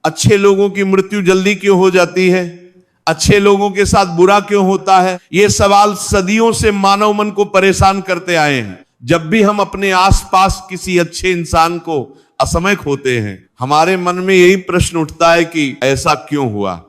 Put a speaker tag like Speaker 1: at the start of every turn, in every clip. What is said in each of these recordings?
Speaker 1: अच्छे लोगों की मृत्यु जल्दी क्यों हो जाती है? अच्छे लोगों के साथ बुरा क्यों होता है? ये सवाल सदियों से मानव मन को परेशान करते आए हैं। जब भी हम अपने आसपास किसी अच्छे इंसान को असमय खोते हैं, हमारे मन में यही प्रश्न उठता है कि ऐसा क्यों हुआ?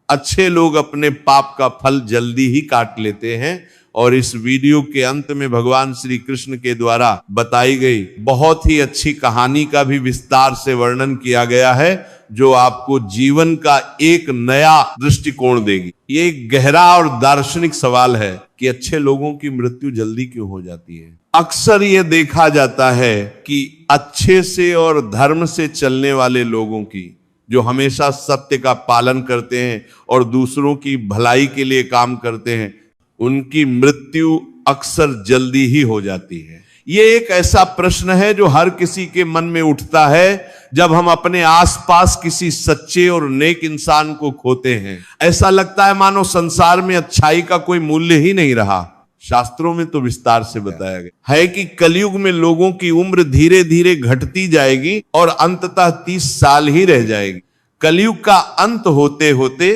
Speaker 1: अच्छे लोग अपने पाप का फल जल्दी ही काट लेते हैं। और इस वीडियो के अंत में भगवान श्री कृष्ण के द्वारा बताई गई बहुत ही अच्छी कहानी का भी विस्तार से वर्णन किया गया है, जो आपको जीवन का एक नया दृष्टिकोण देगी। ये एक गहरा और दार्शनिक सवाल है कि अच्छे लोगों की मृत्यु जल्दी क्यों हो जाती है। अक्सर ये देखा जाता है कि अच्छे से और धर्म से चलने वाले लोगों की, जो हमेशा सत्य का पालन करते हैं और दूसरों की भलाई के लिए काम करते हैं, उनकी मृत्यु अक्सर जल्दी ही हो जाती है। ये एक ऐसा प्रश्न है जो हर किसी के मन में उठता है जब हम अपने आसपास किसी सच्चे और नेक इंसान को खोते हैं। ऐसा लगता है मानो संसार में अच्छाई का कोई मूल्य ही नहीं रहा। शास्त्रों में तो विस्तार से बताया गया है कि कलयुग में लोगों की उम्र धीरे धीरे घटती जाएगी और अंततः 30 साल ही रह जाएगी। कलयुग का अंत होते होते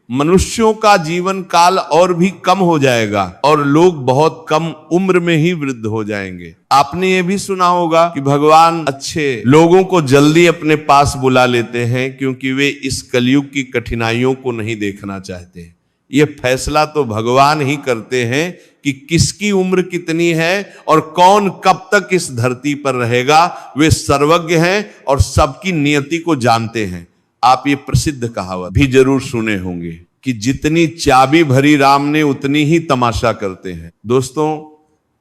Speaker 1: मनुष्यों का जीवन काल और भी कम हो जाएगा और लोग बहुत कम उम्र में ही वृद्ध हो जाएंगे। आपने ये भी सुना होगा कि भगवान अच्छे लोगों को जल्दी अपने पास बुला लेते हैं क्योंकि वे इस कलयुग की कठिनाइयों को नहीं देखना चाहते। ये फैसला तो भगवान ही करते हैं कि किसकी उम्र कितनी है और कौन कब तक इस धरती पर रहेगा। वे सर्वज्ञ हैं और सबकी नियति को जानते हैं। आप ये प्रसिद्ध कहावत भी जरूर सुने होंगे कि जितनी चाबी भरी राम ने उतनी ही तमाशा करते हैं। दोस्तों,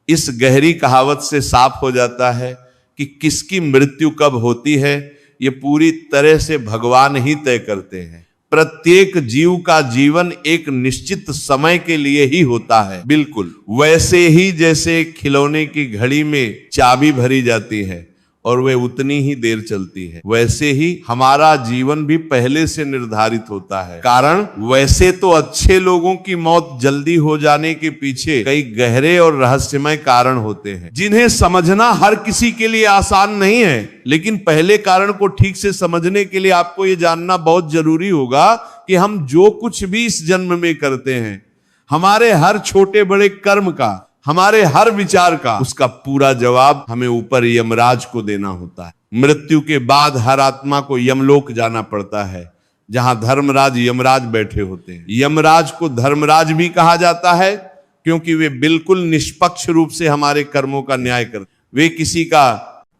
Speaker 1: इस गहरी कहावत से साफ हो जाता है कि किसकी मृत्यु कब होती है, ये पूरी तरह से भगवान ही तय करते हैं। प्रत्येक जीव का जीवन एक निश्चित समय के लिए ही होता है, बिल्कुल वैसे ही जैसे खिलौने की घड़ी में चाबी भरी जाती है और वह उतनी ही देर चलती है, वैसे ही हमारा जीवन भी पहले से निर्धारित होता है। कारण वैसे तो अच्छे लोगों की मौत जल्दी हो जाने के पीछे कई गहरे और रहस्यमय कारण होते हैं, जिन्हें समझना हर किसी के लिए आसान नहीं है। लेकिन पहले कारण को ठीक से समझने के लिए आपको ये जानना बहुत जरूरी होगा कि हम जो कुछ भी इस जन्म में करते हैं, हमारे हर छोटे बड़े कर्म का, हमारे हर विचार का, उसका पूरा जवाब हमें ऊपर यमराज को देना होता है। मृत्यु के बाद हर आत्मा को यमलोक जाना पड़ता है, जहां धर्मराज यमराज बैठे होते हैं। यमराज को धर्मराज भी कहा जाता है क्योंकि वे बिल्कुल निष्पक्ष रूप से हमारे कर्मों का न्याय करते। वे किसी का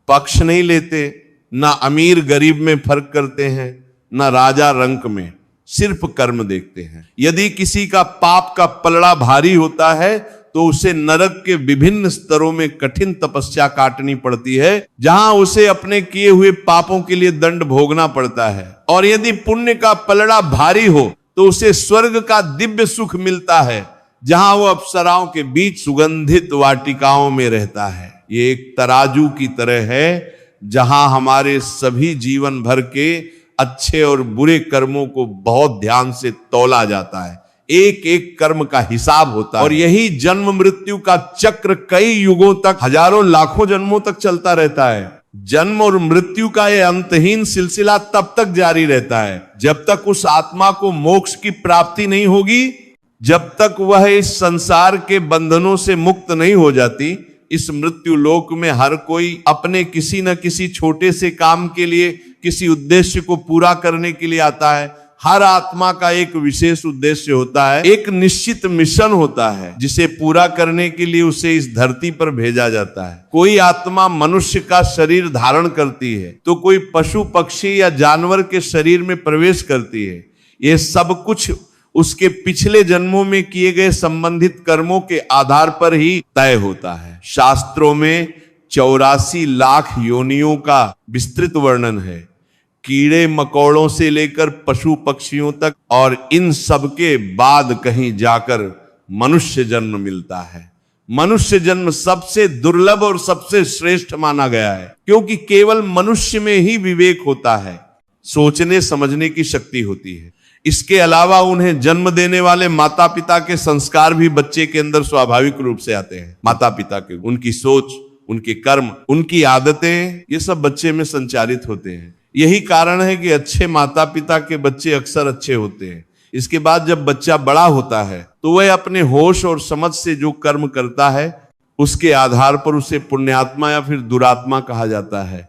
Speaker 1: पक्ष नहीं लेते, ना अमीर गरीब में फर्क करते हैं, ना राजा रंक में, सिर्फ कर्म देखते हैं। यदि किसी का पाप का पलड़ा भारी होता है तो उसे नरक के विभिन्न स्तरों में कठिन तपस्या काटनी पड़ती है, जहां उसे अपने किए हुए पापों के लिए दंड भोगना पड़ता है। और यदि पुण्य का पलड़ा भारी हो तो उसे स्वर्ग का दिव्य सुख मिलता है, जहां वो अप्सराओं के बीच सुगंधित वाटिकाओं में रहता है। ये एक तराजू की तरह है, जहां हमारे सभी जीवन भर के अच्छे और बुरे कर्मों को बहुत ध्यान से तौला जाता है। एक एक कर्म का हिसाब होता है और यही जन्म मृत्यु का चक्र कई युगों तक, हजारों लाखों जन्मों तक चलता रहता है। जन्म और मृत्यु का यह अंतहीन सिलसिला तब तक जारी रहता है जब तक उस आत्मा को मोक्ष की प्राप्ति नहीं होगी, जब तक वह इस संसार के बंधनों से मुक्त नहीं हो जाती। इस मृत्यु लोक में हर कोई अपने किसी न किसी छोटे से काम के लिए, किसी उद्देश्य को पूरा करने के लिए आता है। हर आत्मा का एक विशेष उद्देश्य होता है, एक निश्चित मिशन होता है, जिसे पूरा करने के लिए उसे इस धरती पर भेजा जाता है। कोई आत्मा मनुष्य का शरीर धारण करती है तो कोई पशु पक्षी या जानवर के शरीर में प्रवेश करती है। यह सब कुछ उसके पिछले जन्मों में किए गए संबंधित कर्मों के आधार पर ही तय होता है। शास्त्रों में 84 लाख योनियों का विस्तृत वर्णन है, कीड़े मकोड़ों से लेकर पशु पक्षियों तक, और इन सब के बाद कहीं जाकर मनुष्य जन्म मिलता है। मनुष्य जन्म सबसे दुर्लभ और सबसे श्रेष्ठ माना गया है क्योंकि केवल मनुष्य में ही विवेक होता है, सोचने समझने की शक्ति होती है। इसके अलावा उन्हें जन्म देने वाले माता पिता के संस्कार भी बच्चे के अंदर स्वाभाविक रूप से आते हैं। माता पिता के उनकी सोच, उनके कर्म, उनकी आदतें, ये सब बच्चे में संचारित होते हैं। यही कारण है कि अच्छे माता पिता के बच्चे अक्सर अच्छे होते हैं। इसके बाद जब बच्चा बड़ा होता है तो वह अपने होश और समझ से जो कर्म करता है उसके आधार पर उसे पुण्यात्मा या फिर दुरात्मा कहा जाता है।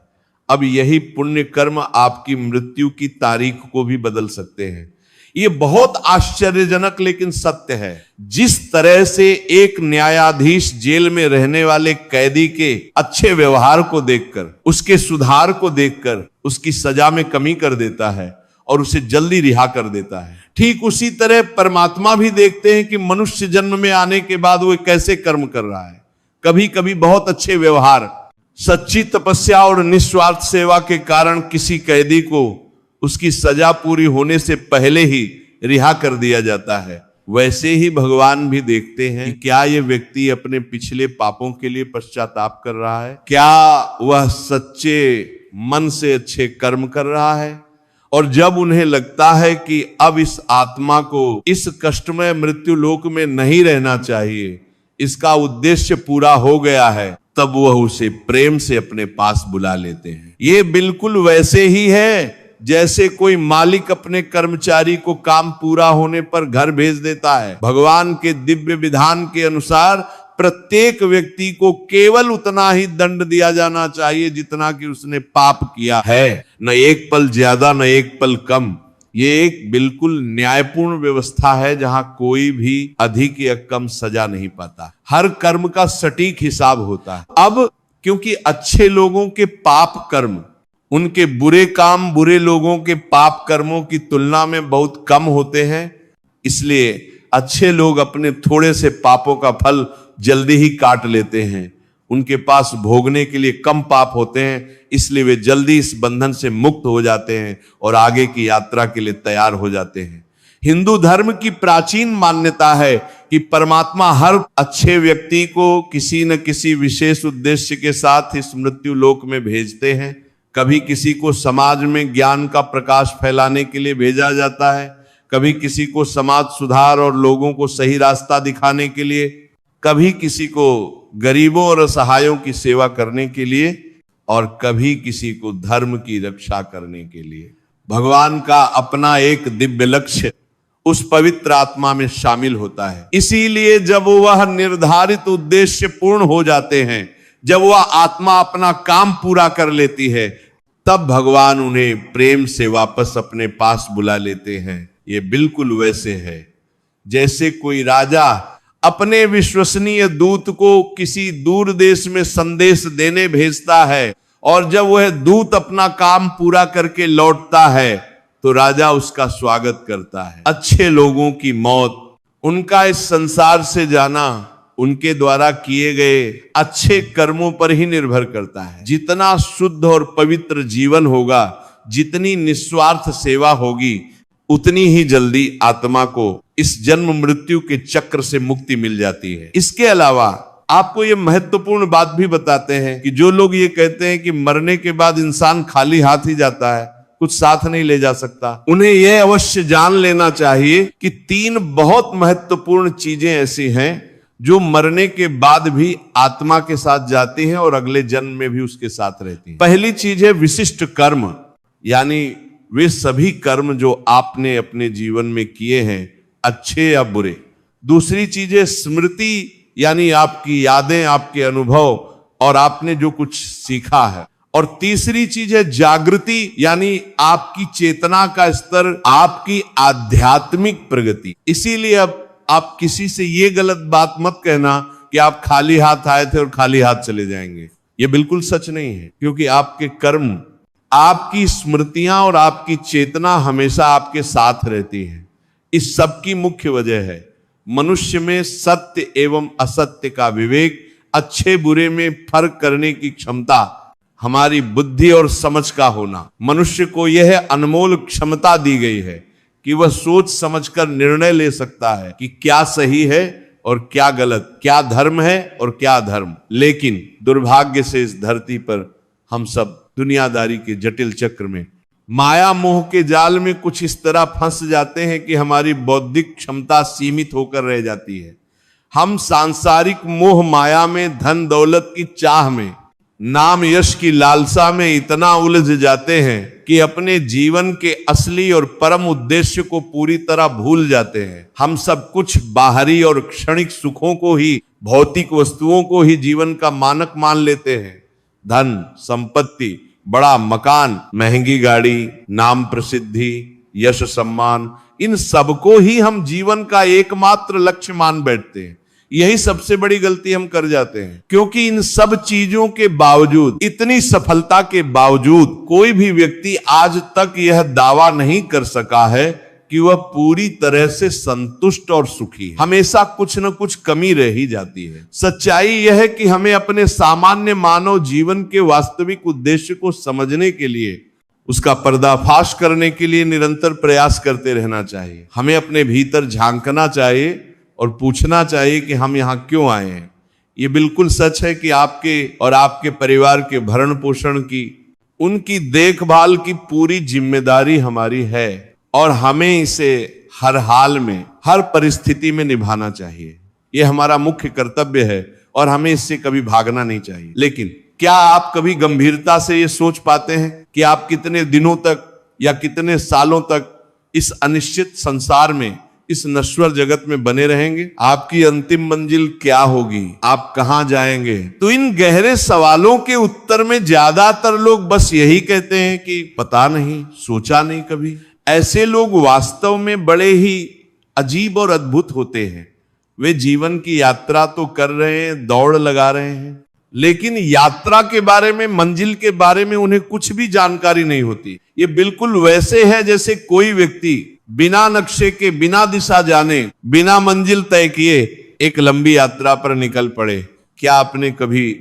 Speaker 1: अब यही पुण्य कर्म आपकी मृत्यु की तारीख को भी बदल सकते हैं। ये बहुत आश्चर्यजनक लेकिन सत्य है। जिस तरह से एक न्यायाधीश जेल में रहने वाले कैदी के अच्छे व्यवहार को देखकर, उसके सुधार को देखकर उसकी सजा में कमी कर देता है और उसे जल्दी रिहा कर देता है, ठीक उसी तरह परमात्मा भी देखते हैं कि मनुष्य जन्म में आने के बाद वो कैसे कर्म कर रहा है। कभी कभी बहुत अच्छे व्यवहार, सच्ची तपस्या और निस्वार्थ सेवा के कारण किसी कैदी को उसकी सजा पूरी होने से पहले ही रिहा कर दिया जाता है। वैसे ही भगवान भी देखते हैं कि क्या ये व्यक्ति अपने पिछले पापों के लिए पश्चाताप कर रहा है, क्या वह सच्चे मन से अच्छे कर्म कर रहा है। और जब उन्हें लगता है कि अब इस आत्मा को इस कष्टमय मृत्यु लोक में नहीं रहना चाहिए, इसका उद्देश्य पूरा हो गया है, तब वह उसे प्रेम से अपने पास बुला लेते हैं। ये बिल्कुल वैसे ही है जैसे कोई मालिक अपने कर्मचारी को काम पूरा होने पर घर भेज देता है। भगवान के दिव्य विधान के अनुसार प्रत्येक व्यक्ति को केवल उतना ही दंड दिया जाना चाहिए जितना कि उसने पाप किया है, न एक पल ज्यादा न एक पल कम। ये एक बिल्कुल न्यायपूर्ण व्यवस्था है जहां कोई भी अधिक या कम सजा नहीं पाता। हर कर्म का सटीक हिसाब होता है। अब क्योंकि अच्छे लोगों के पाप कर्म, उनके बुरे काम बुरे लोगों के पाप कर्मों की तुलना में बहुत कम होते हैं, इसलिए अच्छे लोग अपने थोड़े से पापों का फल जल्दी ही काट लेते हैं। उनके पास भोगने के लिए कम पाप होते हैं, इसलिए वे जल्दी इस बंधन से मुक्त हो जाते हैं और आगे की यात्रा के लिए तैयार हो जाते हैं। हिंदू धर्म की प्राचीन मान्यता है कि परमात्मा हर अच्छे व्यक्ति को किसी न किसी विशेष उद्देश्य के साथ इस मृत्यु लोक में भेजते हैं। कभी किसी को समाज में ज्ञान का प्रकाश फैलाने के लिए भेजा जाता है, कभी किसी को समाज सुधार और लोगों को सही रास्ता दिखाने के लिए, कभी किसी को गरीबों और असहायों की सेवा करने के लिए, और कभी किसी को धर्म की रक्षा करने के लिए। भगवान का अपना एक दिव्य लक्ष्य उस पवित्र आत्मा में शामिल होता है। इसीलिए जब वह निर्धारित उद्देश्य पूर्ण हो जाते हैं, जब वह आत्मा अपना काम पूरा कर लेती है, तब भगवान उन्हें प्रेम से वापस अपने पास बुला लेते हैं। ये बिल्कुल वैसे है जैसे कोई राजा अपने विश्वसनीय दूत को किसी दूर देश में संदेश देने भेजता है, और जब वह दूत अपना काम पूरा करके लौटता है तो राजा उसका स्वागत करता है। अच्छे लोगों की मौत, उनका इस संसार से जाना उनके द्वारा किए गए अच्छे कर्मों पर ही निर्भर करता है। जितना शुद्ध और पवित्र जीवन होगा, जितनी निस्वार्थ सेवा होगी, उतनी ही जल्दी आत्मा को इस जन्म मृत्यु के चक्र से मुक्ति मिल जाती है। इसके अलावा आपको ये महत्वपूर्ण बात भी बताते हैं कि जो लोग ये कहते हैं कि मरने के बाद इंसान खाली हाथ ही जाता है, कुछ साथ नहीं ले जा सकता, उन्हें यह अवश्य जान लेना चाहिए कि 3 बहुत महत्वपूर्ण चीजें ऐसी हैं जो मरने के बाद भी आत्मा के साथ जाती हैं और अगले जन्म में भी उसके साथ रहती हैं। पहली चीज है विशिष्ट कर्म, यानी वे सभी कर्म जो आपने अपने जीवन में किए हैं, अच्छे या बुरे। दूसरी चीज है स्मृति, यानी आपकी यादें, आपके अनुभव और आपने जो कुछ सीखा है। और तीसरी चीज है जागृति, यानी आपकी चेतना का स्तर, आपकी आध्यात्मिक प्रगति। इसीलिए अब आप किसी से ये गलत बात मत कहना कि आप खाली हाथ आए थे और खाली हाथ चले जाएंगे। ये बिल्कुल सच नहीं है, क्योंकि आपके कर्म, आपकी स्मृतियां और आपकी चेतना हमेशा आपके साथ रहती है। इस सब की मुख्य वजह है मनुष्य में सत्य एवं असत्य का विवेक, अच्छे बुरे में फर्क करने की क्षमता, हमारी बुद्धि और समझ का होना। मनुष्य को यह अनमोल क्षमता दी गई है कि वह सोच समझकर निर्णय ले सकता है कि क्या सही है और क्या गलत, क्या धर्म है और क्या अधर्म। लेकिन दुर्भाग्य से इस धरती पर हम सब दुनियादारी के जटिल चक्र में, माया मोह के जाल में कुछ इस तरह फंस जाते हैं कि हमारी बौद्धिक क्षमता सीमित होकर रह जाती है। हम सांसारिक मोह माया में, धन दौलत की चाह में नाम यश की लालसा में इतना उलझ जाते हैं कि अपने जीवन के असली और परम उद्देश्य को पूरी तरह भूल जाते हैं। हम सब कुछ बाहरी और क्षणिक सुखों को ही, भौतिक वस्तुओं को ही जीवन का मानक मान लेते हैं। धन, संपत्ति, बड़ा मकान, महंगी गाड़ी, नाम प्रसिद्धि, यश सम्मान, इन सबको ही हम जीवन का एकमात्र लक्ष्य मान बैठते हैं। यही सबसे बड़ी गलती हम कर जाते हैं, क्योंकि इन सब चीजों के बावजूद, इतनी सफलता के बावजूद कोई भी व्यक्ति आज तक यह दावा नहीं कर सका है कि वह पूरी तरह से संतुष्ट और सुखी है। हमेशा कुछ न कुछ कमी रह ही जाती है। सच्चाई यह है कि हमें अपने सामान्य मानव जीवन के वास्तविक उद्देश्य को समझने के लिए, उसका पर्दाफाश करने के लिए निरंतर प्रयास करते रहना चाहिए। हमें अपने भीतर झांकना चाहिए और पूछना चाहिए कि हम यहाँ क्यों आए हैं। ये बिल्कुल सच है कि आपके और आपके परिवार के भरण पोषण की, उनकी देखभाल की पूरी जिम्मेदारी हमारी है और हमें इसे हर हाल में, हर परिस्थिति में निभाना चाहिए। ये हमारा मुख्य कर्तव्य है और हमें इससे कभी भागना नहीं चाहिए। लेकिन क्या आप कभी गंभीरता से ये सोच पाते हैं कि आप कितने दिनों तक या कितने सालों तक इस अनिश्चित संसार में, इस नश्वर जगत में बने रहेंगे? आपकी अंतिम मंजिल क्या होगी? आप कहां जाएंगे? तो इन गहरे सवालों के उत्तर में ज्यादातर लोग बस यही कहते हैं कि पता नहीं, सोचा नहीं कभी। ऐसे लोग वास्तव में बड़े ही अजीब और अद्भुत होते हैं। वे जीवन की यात्रा तो कर रहे हैं, दौड़ लगा रहे हैं, लेकिन यात्रा के बारे में, मंजिल के बारे में उन्हें कुछ भी जानकारी नहीं होती। ये बिल्कुल वैसे है जैसे कोई व्यक्ति बिना नक्शे के, बिना दिशा जाने, बिना मंजिल तय किए एक लंबी यात्रा पर निकल पड़े। क्या आपने कभी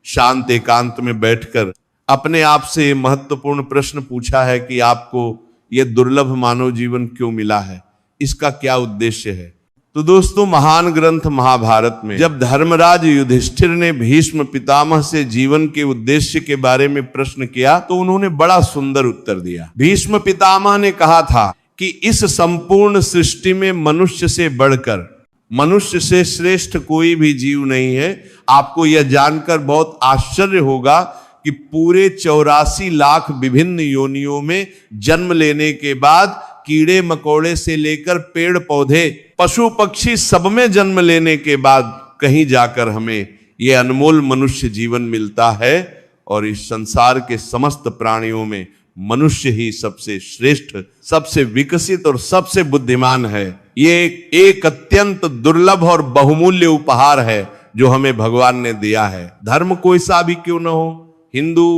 Speaker 1: शांत एकांत में बैठकर अपने आप से ये महत्वपूर्ण प्रश्न पूछा है कि आपको यह दुर्लभ मानव जीवन क्यों मिला है? इसका क्या उद्देश्य है? तो दोस्तों, महान ग्रंथ महाभारत में जब धर्मराज युधिष्ठिर ने भीष्म पितामह से जीवन के उद्देश्य के बारे में प्रश्न किया तो उन्होंने बड़ा सुंदर उत्तर दिया। भीष्म पितामह ने कहा था कि इस संपूर्ण सृष्टि में मनुष्य से बढ़कर, मनुष्य से श्रेष्ठ कोई भी जीव नहीं है। आपको यह जानकर बहुत आश्चर्य होगा कि पूरे 84 लाख विभिन्न योनियों में जन्म लेने के बाद, कीड़े मकोड़े से लेकर पेड़ पौधे, पशु पक्षी, सब में जन्म लेने के बाद कहीं जाकर हमें यह अनमोल मनुष्य जीवन मिलता है। और इस संसार के समस्त प्राणियों में मनुष्य ही सबसे श्रेष्ठ, सबसे विकसित और सबसे बुद्धिमान है। ये एक अत्यंत दुर्लभ और बहुमूल्य उपहार है जो हमें भगवान ने दिया है। धर्म कोई सा भी क्यों न हो, हिंदू,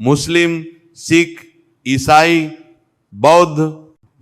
Speaker 1: मुस्लिम, सिख, ईसाई, बौद्ध,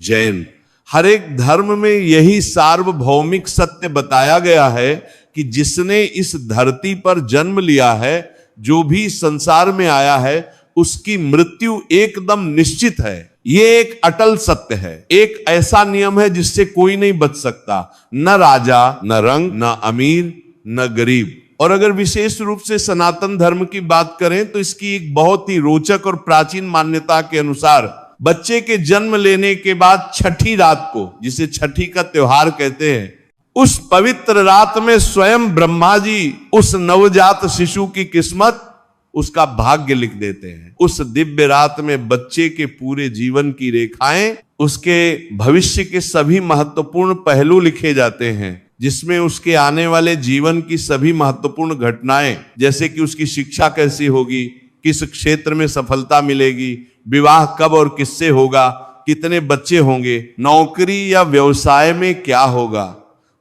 Speaker 1: जैन, हर एक धर्म में यही सार्वभौमिक सत्य बताया गया है कि जिसने इस धरती पर जन्म लिया है, जो भी संसार में आया है, उसकी मृत्यु एकदम निश्चित है। ये एक अटल सत्य है, एक ऐसा नियम है जिससे कोई नहीं बच सकता, न राजा, न रंग, न अमीर, न गरीब। और अगर विशेष रूप से सनातन धर्म की बात करें तो इसकी एक बहुत ही रोचक और प्राचीन मान्यता के अनुसार बच्चे के जन्म लेने के बाद छठी रात को, जिसे छठी का त्योहार कहते हैं, उस पवित्र रात में स्वयं ब्रह्मा जी उस नवजात शिशु की किस्मत, उसका भाग्य लिख देते हैं। उस दिव्य रात में बच्चे के पूरे जीवन की रेखाएं, उसके भविष्य के सभी महत्वपूर्ण पहलू लिखे जाते हैं, जिसमें उसके आने वाले जीवन की सभी महत्वपूर्ण घटनाएं, जैसे कि उसकी शिक्षा कैसी होगी, किस क्षेत्र में सफलता मिलेगी, विवाह कब और किससे होगा, कितने बच्चे होंगे, नौकरी या व्यवसाय में क्या होगा,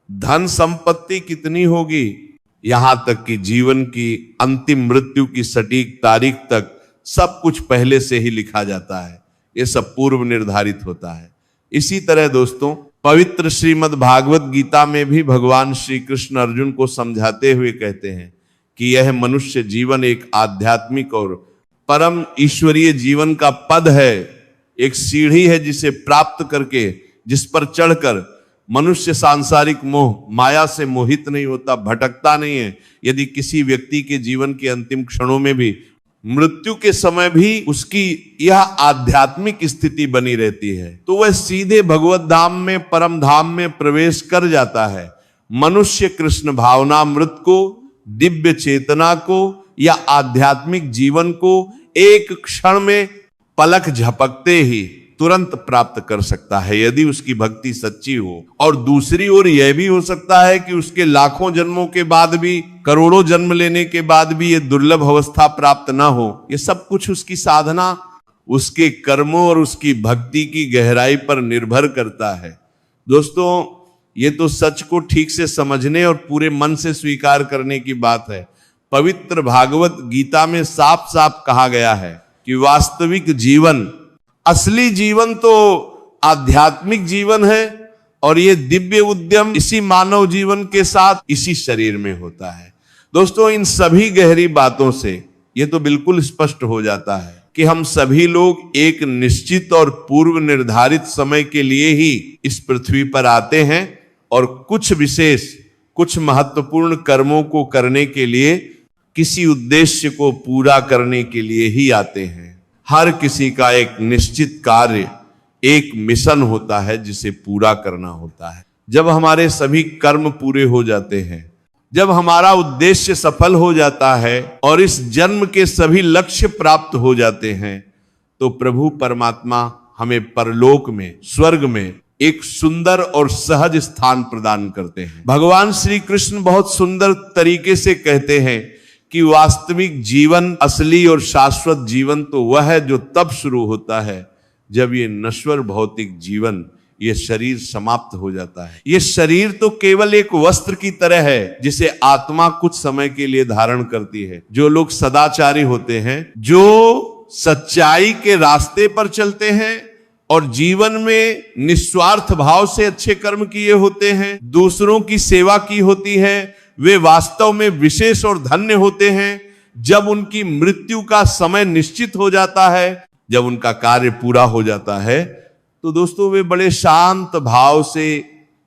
Speaker 1: धन संपत्ति कितनी होगी, यहां तक कि जीवन की अंतिम मृत्यु की सटीक तारीख तक सब कुछ पहले से ही लिखा जाता है। यह सब पूर्व निर्धारित होता है। इसी तरह दोस्तों, पवित्र श्रीमद् भागवत गीता में भी भगवान श्री कृष्ण अर्जुन को समझाते हुए कहते हैं कि यह मनुष्य जीवन एक आध्यात्मिक और परम ईश्वरीय जीवन का पद है, एक सीढ़ी है जिसे प्राप्त करके, जिस पर चढ़कर मनुष्य सांसारिक मोह, माया से मोहित नहीं होता, भटकता नहीं है। यदि किसी व्यक्ति के जीवन के अंतिम क्षणों में भी, मृत्यु के समय भी उसकी यह आध्यात्मिक स्थिति बनी रहती है, तो वह सीधे भगवत धाम में, परम धाम में प्रवेश कर जाता है। मनुष्य कृष्ण भावनामृत को, दिव्य चेतना को, या आध्यात्मिक जीवन को एक क्षण में पलक झपकते ही तुरंत प्राप्त कर सकता है यदि उसकी भक्ति सच्ची हो। और दूसरी ओर यह भी हो सकता है कि उसके लाखों जन्मों के बाद भी, करोड़ों जन्म लेने के बाद भी ये दुर्लभ अवस्था प्राप्त ना हो। ये सब कुछ उसकी साधना, उसके कर्मों और उसकी भक्ति की गहराई पर निर्भर करता है। दोस्तों, ये तो सच को ठीक से समझने और पूरे मन से स्वीकार करने की बात है। पवित्र भागवत गीता में साफ साफ कहा गया है कि वास्तविक जीवन, असली जीवन तो आध्यात्मिक जीवन है और ये दिव्य उद्यम इसी मानव जीवन के साथ इसी शरीर में होता है। दोस्तों, इन सभी गहरी बातों से ये तो बिल्कुल स्पष्ट हो जाता है कि हम सभी लोग एक निश्चित और पूर्व निर्धारित समय के लिए ही इस पृथ्वी पर आते हैं और कुछ विशेष, कुछ महत्वपूर्ण कर्मों को करने के लिए, किसी उद्देश्य को पूरा करने के लिए ही आते हैं। हर किसी का एक निश्चित कार्य, एक मिशन होता है जिसे पूरा करना होता है। जब हमारे सभी कर्म पूरे हो जाते हैं, जब हमारा उद्देश्य सफल हो जाता है और इस जन्म के सभी लक्ष्य प्राप्त हो जाते हैं, तो प्रभु परमात्मा हमें परलोक में, स्वर्ग में एक सुंदर और सहज स्थान प्रदान करते हैं। भगवान श्री कृष्ण बहुत सुंदर तरीके से कहते हैं कि वास्तविक जीवन, असली और शाश्वत जीवन तो वह है जो तब शुरू होता है जब ये नश्वर भौतिक जीवन, ये शरीर समाप्त हो जाता है। ये शरीर तो केवल एक वस्त्र की तरह है जिसे आत्मा कुछ समय के लिए धारण करती है। जो लोग सदाचारी होते हैं, जो सच्चाई के रास्ते पर चलते हैं और जीवन में निस्वार्थ भाव से अच्छे कर्म किए होते हैं, दूसरों की सेवा की होती है, वे वास्तव में विशेष और धन्य होते हैं। जब उनकी मृत्यु का समय निश्चित हो जाता है, जब उनका कार्य पूरा हो जाता है, तो दोस्तों वे बड़े शांत भाव से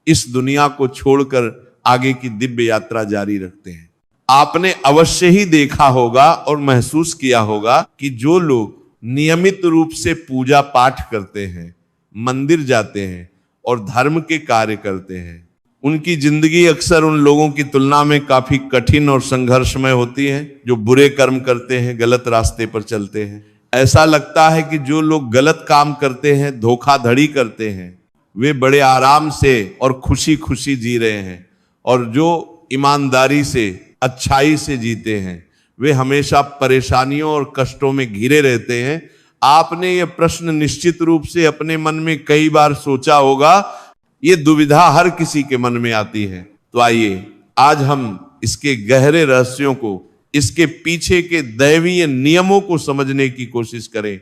Speaker 1: इस दुनिया को छोड़कर आगे की दिव्य यात्रा जारी रखते हैं। आपने अवश्य ही देखा होगा और महसूस किया होगा कि जो लोग नियमित रूप से पूजा पाठ करते हैं, मंदिर जाते हैं और धर्म के कार्य करते हैं, उनकी जिंदगी अक्सर उन लोगों की तुलना में काफी कठिन और संघर्षमय होती है जो बुरे कर्म करते हैं, गलत रास्ते पर चलते हैं। ऐसा लगता है कि जो लोग गलत काम करते हैं, धोखाधड़ी करते हैं, वे बड़े आराम से और खुशी खुशी जी रहे हैं, और जो ईमानदारी से, अच्छाई से जीते हैं, वे हमेशा परेशानियों और कष्टों में घिरे रहते हैं। आपने ये प्रश्न निश्चित रूप से अपने मन में कई बार सोचा होगा। ये दुविधा हर किसी के मन में आती है। तो आइए आज हम इसके गहरे रहस्यों को, इसके पीछे के दैवीय नियमों को समझने की कोशिश करें।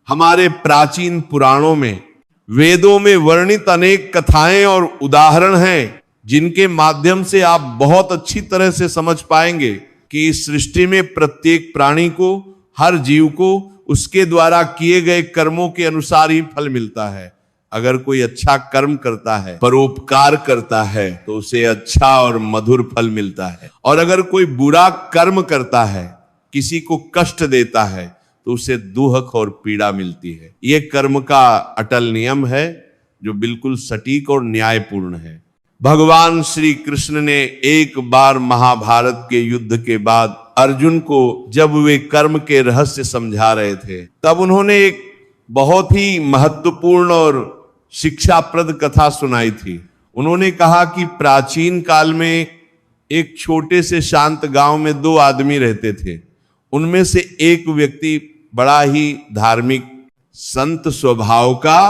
Speaker 1: हमारे प्राचीन पुराणों में, वेदों में वर्णित अनेक कथाएं और उदाहरण हैं जिनके माध्यम से आप बहुत अच्छी तरह से समझ पाएंगे कि इस सृष्टि में प्रत्येक प्राणी को, हर जीव को उसके द्वारा किए गए कर्मों के अनुसार ही फल मिलता है। अगर कोई अच्छा कर्म करता है, परोपकार करता है, तो उसे अच्छा और मधुर फल मिलता है, और अगर कोई बुरा कर्म करता है, किसी को कष्ट देता है, तो उसे दुख और पीड़ा मिलती है। ये कर्म का अटल नियम है जो बिल्कुल सटीक और न्यायपूर्ण है। भगवान श्री कृष्ण ने एक बार महाभारत के युद्ध के बाद अर्जुन को जब वे कर्म के रहस्य समझा रहे थे, तब उन्होंने एक बहुत ही महत्वपूर्ण और शिक्षाप्रद कथा सुनाई थी। उन्होंने कहा कि प्राचीन काल में एक छोटे से शांत गांव में दो आदमी रहते थे। उनमें से एक व्यक्ति बड़ा ही धार्मिक, संत स्वभाव का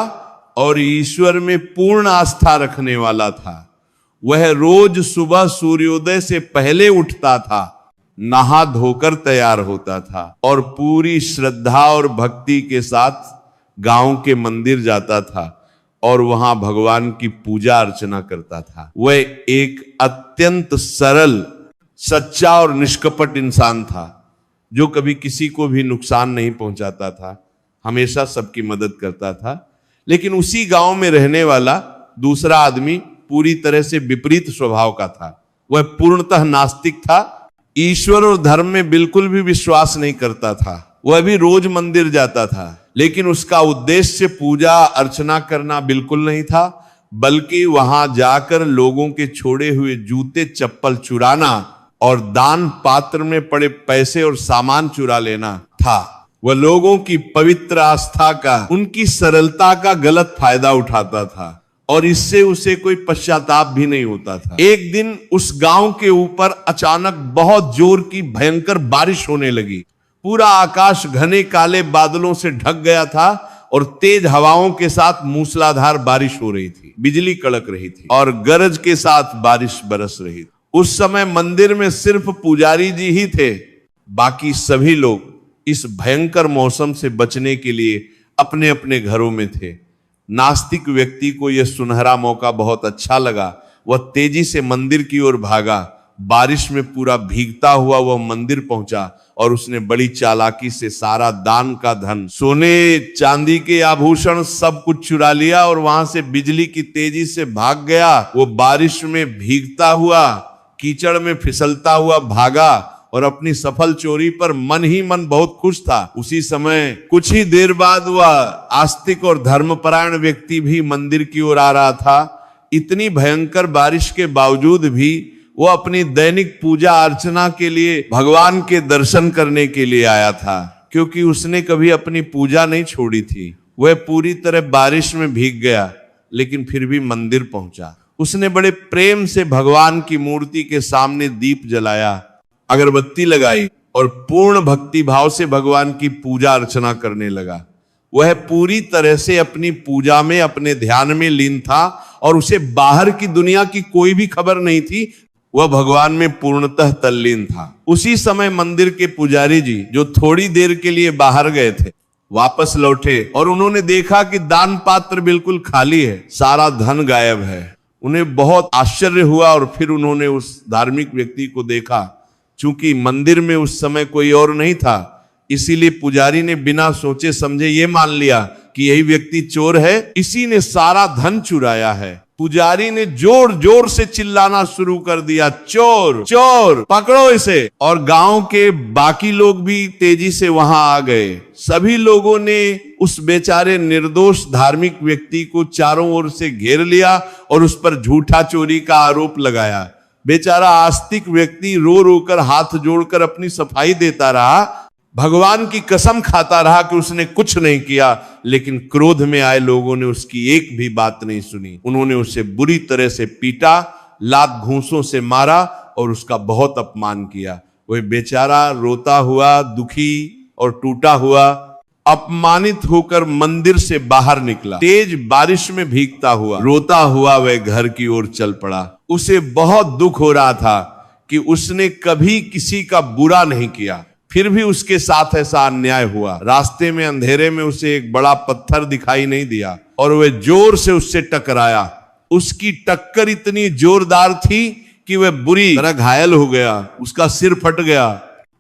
Speaker 1: और ईश्वर में पूर्ण आस्था रखने वाला था। वह रोज सुबह सूर्योदय से पहले उठता था, नहा धोकर तैयार होता था और पूरी श्रद्धा और भक्ति के साथ गांव के मंदिर जाता था और वहां भगवान की पूजा अर्चना करता था। वह एक अत्यंत सरल, सच्चा और निष्कपट इंसान था जो कभी किसी को भी नुकसान नहीं पहुंचाता था, हमेशा सबकी मदद करता था। लेकिन उसी गांव में रहने वाला दूसरा आदमी पूरी तरह से विपरीत स्वभाव का था। वह पूर्णतः नास्तिक था, ईश्वर और धर्म में बिल्कुल भी विश्वास नहीं करता था। वह भी रोज मंदिर जाता था, लेकिन उसका उद्देश्य पूजा अर्चना करना बिल्कुल नहीं था, बल्कि वहां जाकर लोगों के छोड़े हुए जूते चप्पल चुराना और दान पात्र में पड़े पैसे और सामान चुरा लेना था। वह लोगों की पवित्र आस्था का, उनकी सरलता का गलत फायदा उठाता था और इससे उसे कोई पश्चाताप भी नहीं होता था। एक दिन उस गांव के ऊपर अचानक बहुत जोर की भयंकर बारिश होने लगी। पूरा आकाश घने काले बादलों से ढक गया था और तेज हवाओं के साथ मूसलाधार बारिश हो रही थी। बिजली कड़क रही थी और गरज के साथ बारिश बरस रही थी। उस समय मंदिर में सिर्फ पुजारी जी ही थे। बाकी सभी लोग इस भयंकर मौसम से बचने के लिए अपने अपने घरों में थे। नास्तिक व्यक्ति को यह सुनहरा मौका बहुत अच्छा लगा। वह तेजी से मंदिर की ओर भागा। बारिश में पूरा भीगता हुआ वह मंदिर पहुंचा और उसने बड़ी चालाकी से सारा दान का धन, सोने चांदी के आभूषण सब कुछ चुरा लिया और वहां से बिजली की तेजी से भाग गया। वो बारिश में भीगता हुआ, कीचड़ में फिसलता हुआ भागा और अपनी सफल चोरी पर मन ही मन बहुत खुश था। उसी समय कुछ ही देर बाद वह आस्तिक और धर्मपरायण व्यक्ति भी मंदिर की ओर आ रहा था। इतनी भयंकर बारिश के बावजूद भी वो अपनी दैनिक पूजा अर्चना के लिए भगवान के दर्शन करने के लिए आया था, क्योंकि उसने कभी अपनी पूजा नहीं छोड़ी थी। वह पूरी तरह बारिश में भीग गया लेकिन फिर भी मंदिर पहुंचा। उसने बड़े प्रेम से भगवान की मूर्ति के सामने दीप जलाया, अगरबत्ती लगाई और पूर्ण भक्ति भाव से भगवान की पूजा अर्चना करने लगा। वह पूरी तरह से अपनी पूजा में, अपने ध्यान में लीन था और उसे बाहर की दुनिया की कोई भी खबर नहीं थी। वह भगवान में पूर्णतः तल्लीन था। उसी समय मंदिर के पुजारी जी, जो थोड़ी देर के लिए बाहर गए थे, वापस लौटे और उन्होंने देखा कि दान पात्र बिल्कुल खाली है, सारा धन गायब है। उन्हें बहुत आश्चर्य हुआ और फिर उन्होंने उस धार्मिक व्यक्ति को देखा। चूंकि मंदिर में उस समय कोई और नहीं था, इसीलिए पुजारी ने बिना सोचे समझे ये मान लिया कि यही व्यक्ति चोर है, इसी ने सारा धन चुराया है। पुजारी ने जोर जोर से चिल्लाना शुरू कर दिया, चोर चोर, पकड़ो इसे। और गांव के बाकी लोग भी तेजी से वहां आ गए। सभी लोगों ने उस बेचारे निर्दोष धार्मिक व्यक्ति को चारों ओर से घेर लिया और उस पर झूठा चोरी का आरोप लगाया। बेचारा आस्तिक व्यक्ति रो रो कर, हाथ जोड़कर अपनी सफाई देता रहा, भगवान की कसम खाता रहा कि उसने कुछ नहीं किया। लेकिन क्रोध में आए लोगों ने उसकी एक भी बात नहीं सुनी। उन्होंने उसे बुरी तरह से पीटा, लात घूंसों से मारा और उसका बहुत अपमान किया। वह बेचारा रोता हुआ, दुखी और टूटा हुआ, अपमानित होकर मंदिर से बाहर निकला। तेज बारिश में भीगता हुआ, रोता हुआ वह घर की ओर चल पड़ा। उसे बहुत दुख हो रहा था कि उसने कभी किसी का बुरा नहीं किया, फिर भी उसके साथ ऐसा अन्याय हुआ। रास्ते में अंधेरे में उसे एक बड़ा पत्थर दिखाई नहीं दिया और वह जोर से उससे टकराया। उसकी टक्कर इतनी जोरदार थी कि वह बुरी तरह घायल हो गया। उसका सिर फट गया,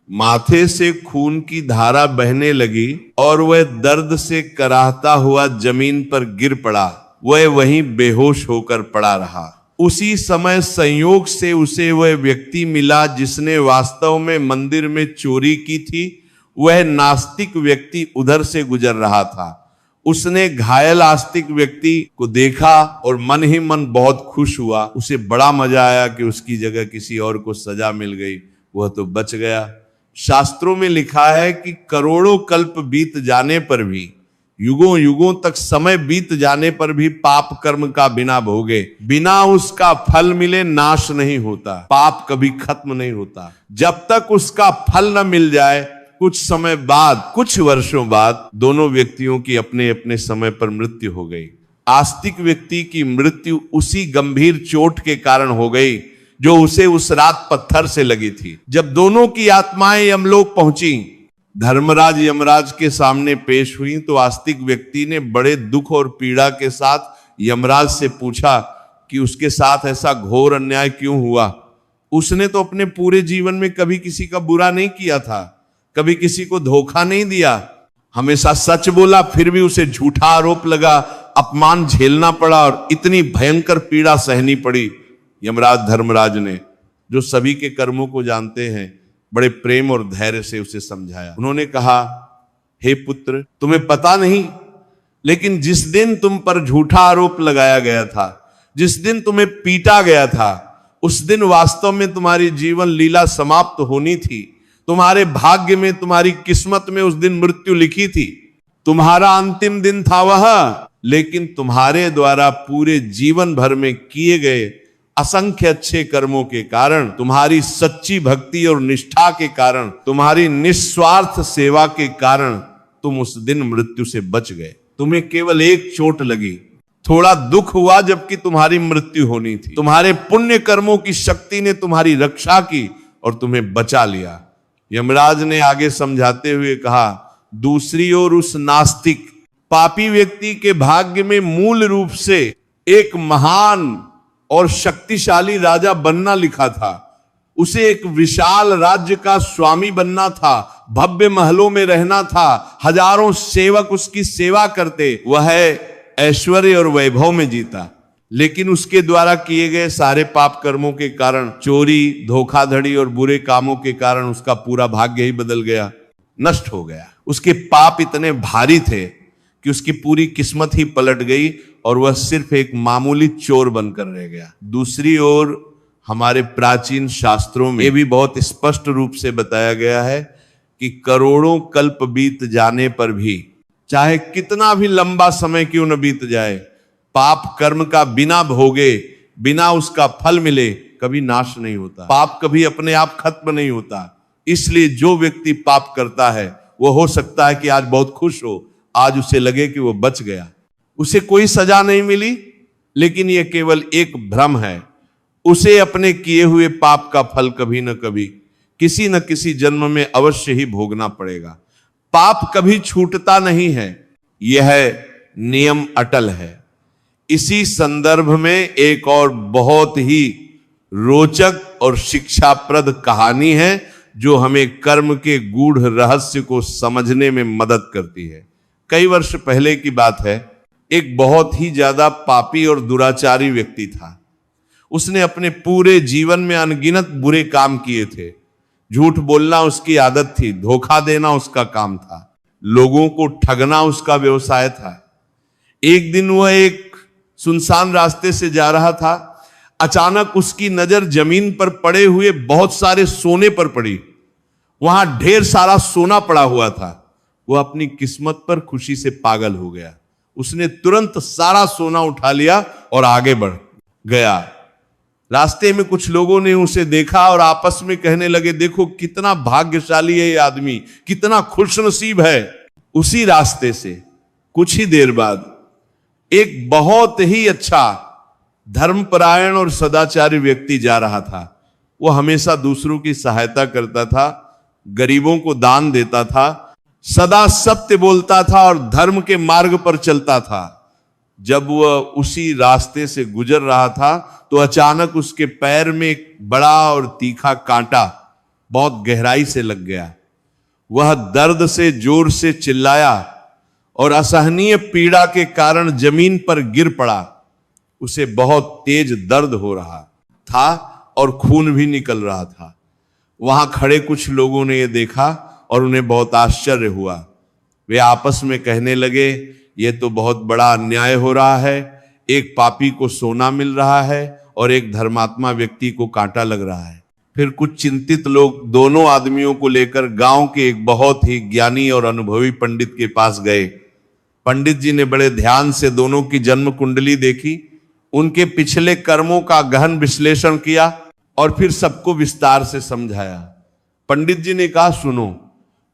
Speaker 1: माथे से खून की धारा बहने लगी और वह दर्द से कराहता हुआ जमीन पर गिर पड़ा। वह वहीं बेहोश होकर पड़ा रहा। उसी समय संयोग से उसे वह व्यक्ति मिला जिसने वास्तव में मंदिर में चोरी की थी। वह नास्तिक व्यक्ति उधर से गुजर रहा था। उसने घायल आस्तिक व्यक्ति को देखा और मन ही मन बहुत खुश हुआ। उसे बड़ा मजा आया कि उसकी जगह किसी और को सजा मिल गई, वह तो बच गया। शास्त्रों में लिखा है कि करोड़ों कल्प बीत जाने पर भी, युगों युगों तक समय बीत जाने पर भी पाप कर्म का बिना भोगे, बिना उसका फल मिले नाश नहीं होता। पाप कभी खत्म नहीं होता। जब तक उसका फल न मिल जाए, कुछ समय बाद, कुछ वर्षों बाद दोनों व्यक्तियों की अपने अपने समय पर मृत्यु हो गई। आस्तिक व्यक्ति की मृत्यु उसी गंभीर चोट के कारण हो गई जो उसे उस रात पत्थर से लगी थी। जब दोनों की आत्माएं यमलोक पहुंची, धर्मराज यमराज के सामने पेश हुई, तो आस्तिक व्यक्ति ने बड़े दुख और पीड़ा के साथ यमराज से पूछा कि उसके साथ ऐसा घोर अन्याय क्यों हुआ। उसने तो अपने पूरे जीवन में कभी किसी का बुरा नहीं किया था, कभी किसी को धोखा नहीं दिया, हमेशा सच बोला, फिर भी उसे झूठा आरोप लगा, अपमान झेलना पड़ा और इतनी भयंकर पीड़ा सहनी पड़ी। यमराज धर्मराज ने, जो सभी के कर्मों को जानते हैं, बड़े प्रेम और धैर्य से उसे समझाया। उन्होंने कहा, हे पुत्र, तुम्हें पता नहीं, लेकिन जिस दिन तुम पर झूठा आरोप लगाया गया था, जिस दिन तुम्हें पीटा गया था, उस दिन वास्तव में तुम्हारी जीवन लीला समाप्त होनी थी। तुम्हारे भाग्य में, तुम्हारी किस्मत में उस दिन मृत्यु लिखी थी। तुम्हारा अंतिम दिन था वह, लेकिन तुम्हारे द्वारा पूरे जीवन भर में किए गए असंख्य अच्छे कर्मों के कारण, तुम्हारी सच्ची भक्ति और निष्ठा के कारण, तुम्हारी निस्वार्थ सेवा के कारण तुम उस दिन मृत्यु से बच गए। तुम्हें केवल एक चोट लगी, थोड़ा दुख हुआ, जबकि तुम्हारी मृत्यु होनी थी। तुम्हारे पुण्य कर्मों की शक्ति ने तुम्हारी रक्षा की और तुम्हें बचा लिया। यमराज ने आगे समझाते हुए कहा, दूसरी ओर उस नास्तिक पापी व्यक्ति के भाग्य में मूल रूप से एक महान और शक्तिशाली राजा बनना लिखा था। उसे एक विशाल राज्य का स्वामी बनना था, भव्य महलों में रहना था, हजारों सेवक उसकी सेवा करते, वह ऐश्वर्य और वैभव में जीता। लेकिन उसके द्वारा किए गए सारे पाप कर्मों के कारण, चोरी, धोखाधड़ी और बुरे कामों के कारण उसका पूरा भाग्य ही बदल गया, नष्ट हो गया। उसके पाप इतने भारी थे कि उसकी पूरी किस्मत ही पलट गई और वह सिर्फ एक मामूली चोर बनकर रह गया। दूसरी ओर हमारे प्राचीन शास्त्रों में यह भी बहुत स्पष्ट रूप से बताया गया है कि करोड़ों कल्प बीत जाने पर भी, चाहे कितना भी लंबा समय क्यों न बीत जाए, पाप कर्म का बिना भोगे, बिना उसका फल मिले कभी नाश नहीं होता। पाप कभी अपने आप खत्म नहीं होता। इसलिए जो व्यक्ति पाप करता है वो हो सकता है कि आज बहुत खुश हो, आज उसे लगे कि वो बच गया, उसे कोई सजा नहीं मिली, लेकिन यह केवल एक भ्रम है। उसे अपने किए हुए पाप का फल कभी न कभी, किसी न किसी जन्म में अवश्य ही भोगना पड़ेगा। पाप कभी छूटता नहीं है, यह नियम अटल है। इसी संदर्भ में एक और बहुत ही रोचक और शिक्षाप्रद कहानी है जो हमें कर्म के गूढ़ रहस्य को समझने में मदद करती है। कई वर्ष पहले की बात है, एक बहुत ही ज्यादा पापी और दुराचारी व्यक्ति था। उसने अपने पूरे जीवन में अनगिनत बुरे काम किए थे। झूठ बोलना उसकी आदत थी, धोखा देना उसका काम था, लोगों को ठगना उसका व्यवसाय था। एक दिन वह एक सुनसान रास्ते से जा रहा था। अचानक उसकी नजर जमीन पर पड़े हुए बहुत सारे सोने पर पड़ी। वहां ढेर सारा सोना पड़ा हुआ था। वह अपनी किस्मत पर खुशी से पागल हो गया। उसने तुरंत सारा सोना उठा लिया और आगे बढ़ गया। रास्ते में कुछ लोगों ने उसे देखा और आपस में कहने लगे, देखो कितना भाग्यशाली है ये आदमी, कितना खुशनसीब है। उसी रास्ते से कुछ ही देर बाद एक बहुत ही अच्छा धर्मपरायण और सदाचारी व्यक्ति जा रहा था। वो हमेशा दूसरों की सहायता करता था, गरीबों को दान देता था, सदा सत्य बोलता था और धर्म के मार्ग पर चलता था। जब वह उसी रास्ते से गुजर रहा था तो अचानक उसके पैर में एक बड़ा और तीखा कांटा बहुत गहराई से लग गया। वह दर्द से जोर से चिल्लाया और असहनीय पीड़ा के कारण जमीन पर गिर पड़ा। उसे बहुत तेज दर्द हो रहा था और खून भी निकल रहा था। वहां खड़े कुछ लोगों ने यह देखा और उन्हें बहुत आश्चर्य हुआ। वे आपस में कहने लगे, यह तो बहुत बड़ा अन्याय हो रहा है। एक पापी को सोना मिल रहा है और एक धर्मात्मा व्यक्ति को कांटा लग रहा है। फिर कुछ चिंतित लोग दोनों आदमियों को लेकर गांव के एक बहुत ही ज्ञानी और अनुभवी पंडित के पास गए। पंडित जी ने बड़े ध्यान से दोनों की जन्म कुंडली देखी, उनके पिछले कर्मों का गहन विश्लेषण किया और फिर सबको विस्तार से समझाया। पंडित जी ने कहा, सुनो,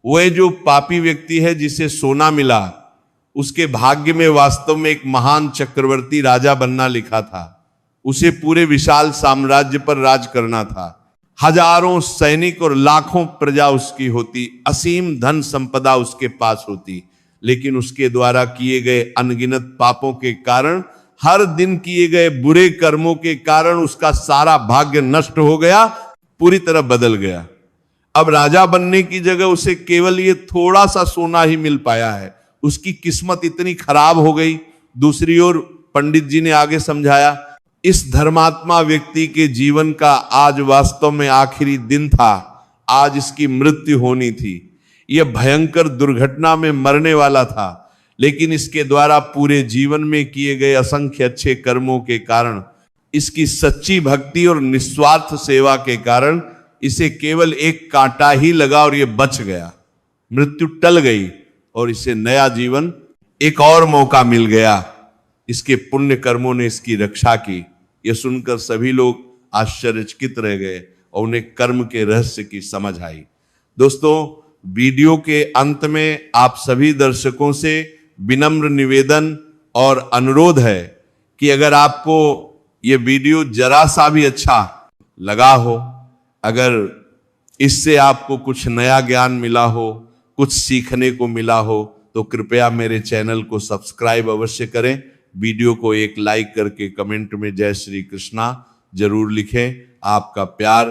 Speaker 1: वह जो पापी व्यक्ति है जिसे सोना मिला, उसके भाग्य में वास्तव में एक महान चक्रवर्ती राजा बनना लिखा था। उसे पूरे विशाल साम्राज्य पर राज करना था। हजारों सैनिक और लाखों प्रजा उसकी होती, असीम धन संपदा उसके पास होती। लेकिन उसके द्वारा किए गए अनगिनत पापों के कारण, हर दिन किए गए बुरे कर्मों के कारण उसका सारा भाग्य नष्ट हो गया, पूरी तरह बदल गया। अब राजा बनने की जगह उसे केवल ये थोड़ा सा सोना ही मिल पाया है। उसकी किस्मत इतनी खराब हो गई। दूसरी ओर पंडित जी ने आगे समझाया, इस धर्मात्मा व्यक्ति के जीवन का आज वास्तव में आखिरी दिन था। आज इसकी मृत्यु होनी थी। यह भयंकर दुर्घटना में मरने वाला था, लेकिन इसके द्वारा पूरे जीवन में किए गए असंख्य अच्छे कर्मों के कारण इसकी सच्ची भक्ति और निस्वार्थ सेवा के कारण इसे केवल एक कांटा ही लगा और ये बच गया, मृत्यु टल गई और इसे नया जीवन, एक और मौका मिल गया। इसके पुण्य कर्मों ने इसकी रक्षा की। यह सुनकर सभी लोग आश्चर्यचकित रह गए और उन्हें कर्म के रहस्य की समझ आई। दोस्तों, वीडियो के अंत में आप सभी दर्शकों से विनम्र निवेदन और अनुरोध है कि अगर आपको ये वीडियो जरा सा भी अच्छा लगा हो, अगर इससे आपको कुछ नया ज्ञान मिला हो, कुछ सीखने को मिला हो, तो कृपया मेरे चैनल को सब्सक्राइब अवश्य करें। वीडियो को एक लाइक करके कमेंट में जय श्री कृष्णा जरूर लिखें। आपका प्यार,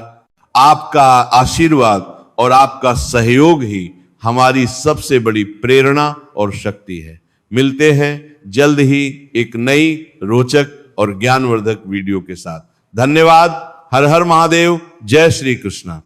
Speaker 1: आपका आशीर्वाद और आपका सहयोग ही हमारी सबसे बड़ी प्रेरणा और शक्ति है। मिलते हैं जल्द ही एक नई रोचक और ज्ञानवर्धक वीडियो के साथ। धन्यवाद। हर हर महादेव। जय श्री कृष्णा।